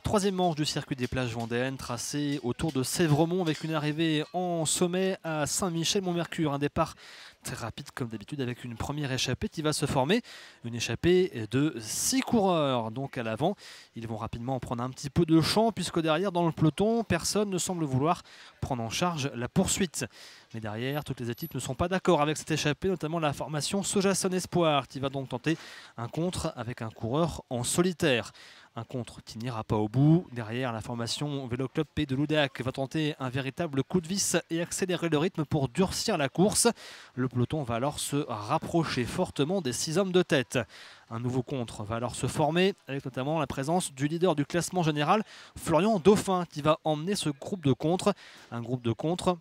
troisième manche du circuit des plages vendéennes, tracée autour de Sèvremont avec une arrivée en sommet à Saint-Michel-Mont-Mercure. Un départ très rapide comme d'habitude avec une première échappée qui va se former. Une échappée de 6 coureurs donc à l'avant. Ils vont rapidement prendre un petit peu de champ puisque derrière dans le peloton, personne ne semble vouloir prendre en charge la poursuite. Mais derrière, toutes les équipes ne sont pas d'accord avec cette échappée, notamment la formation Sojason Espoir qui va donc tenter un contre avec un coureur en solitaire. Un contre qui n'ira pas au bout. Derrière, la formation Vélo Club Pays de Loudéac va tenter un véritable coup de vis et accélérer le rythme pour durcir la course. Le peloton va alors se rapprocher fortement des 6 hommes de tête. Un nouveau contre va alors se former avec notamment la présence du leader du classement général, Florian Dauphin, qui va emmener ce groupe de contre. Un groupe de contre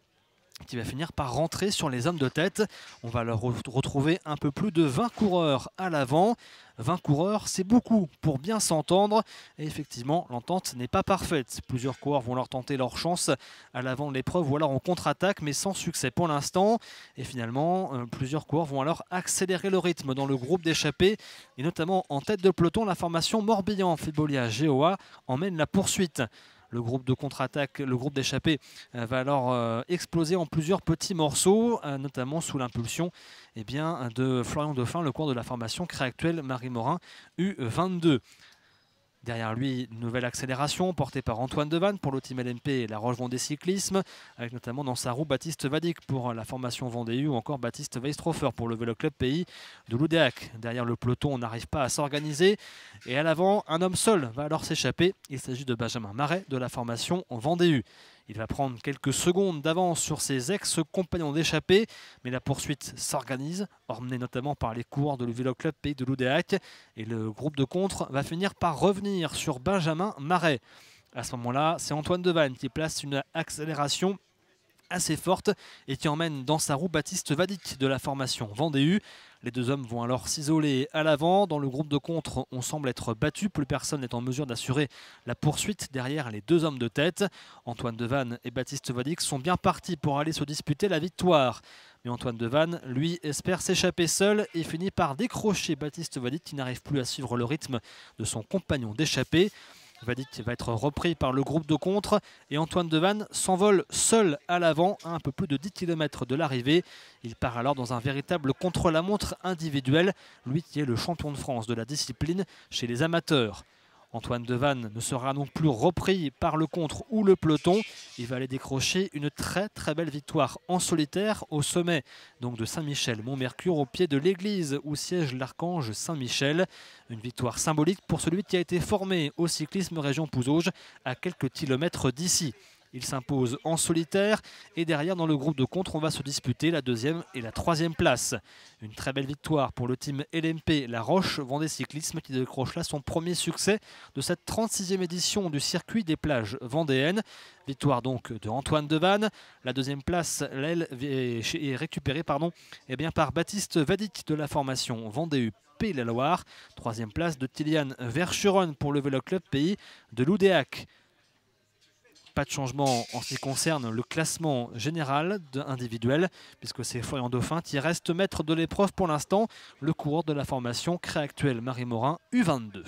qui va finir par rentrer sur les hommes de tête. On va leur retrouver un peu plus de 20 coureurs à l'avant. 20 coureurs, c'est beaucoup pour bien s'entendre. Et effectivement, l'entente n'est pas parfaite. Plusieurs coureurs vont leur tenter leur chance à l'avant de l'épreuve ou alors en contre-attaque, mais sans succès pour l'instant. Et finalement, plusieurs coureurs vont alors accélérer le rythme dans le groupe d'échappés. Et notamment en tête de peloton, la formation Morbihan, Fibolia, GOA emmène la poursuite. Le groupe de contre-attaque, le groupe d'échappée va alors exploser en plusieurs petits morceaux, notamment sous l'impulsion de Florian Dauphin, le cours de la formation Créactuel Marie Morin U22. Derrière lui, une nouvelle accélération portée par Antoine Devanne pour le team LMP et la Roche Vendée Cyclisme, avec notamment dans sa roue Baptiste Vadic pour la formation Vendée U ou encore Baptiste Weistrofer pour le Vélo Club Pays de Loudéac. Derrière le peloton, on n'arrive pas à s'organiser. Et à l'avant, un homme seul va alors s'échapper. Il s'agit de Benjamin Marais de la formation Vendée U. Il va prendre quelques secondes d'avance sur ses ex-compagnons d'échappée, mais la poursuite s'organise, emmenée notamment par les coureurs de le Vélo Club Pays de Loudéac. Et le groupe de contre va finir par revenir sur Benjamin Marais. À ce moment-là, c'est Antoine Devanne qui place une accélération assez forte et qui emmène dans sa roue Baptiste Vadic de la formation Vendée U. Les deux hommes vont alors s'isoler à l'avant. Dans le groupe de contre, on semble être battu. Plus personne n'est en mesure d'assurer la poursuite derrière les deux hommes de tête. Antoine Devanne et Baptiste Vadic sont bien partis pour aller se disputer la victoire. Mais Antoine Devanne, lui, espère s'échapper seul et finit par décrocher Baptiste Vadic qui n'arrive plus à suivre le rythme de son compagnon d'échappée. Vadic va être repris par le groupe de contre et Antoine Devanne s'envole seul à l'avant à un peu plus de 10 km de l'arrivée. Il part alors dans un véritable contre-la-montre individuel, lui qui est le champion de France de la discipline chez les amateurs. Antoine Devanne ne sera donc plus repris par le contre ou le peloton. Il va aller décrocher une très belle victoire en solitaire au sommet donc de Saint-Michel-Mont-Mercure, au pied de l'église où siège l'archange Saint-Michel. Une victoire symbolique pour celui qui a été formé au cyclisme région Pouzauges à quelques kilomètres d'ici. Il s'impose en solitaire et derrière dans le groupe de contre on va se disputer la deuxième et la troisième place. Une très belle victoire pour le team LMP La Roche Vendée Cyclisme qui décroche là son premier succès de cette 36e édition du circuit des plages vendéennes. Victoire donc de Antoine Devanne. La deuxième place elle, est récupérée par Baptiste Vadic de la formation Vendée U Pays de la Loire. Troisième place de Tiliane Verschuren pour le Vélo Club Pays de Loudéac. Pas de changement en ce qui concerne le classement général individuel, puisque c'est Florian Dauphin qui reste maître de l'épreuve pour l'instant, le coureur de la formation Créactuel Marie Morin U22.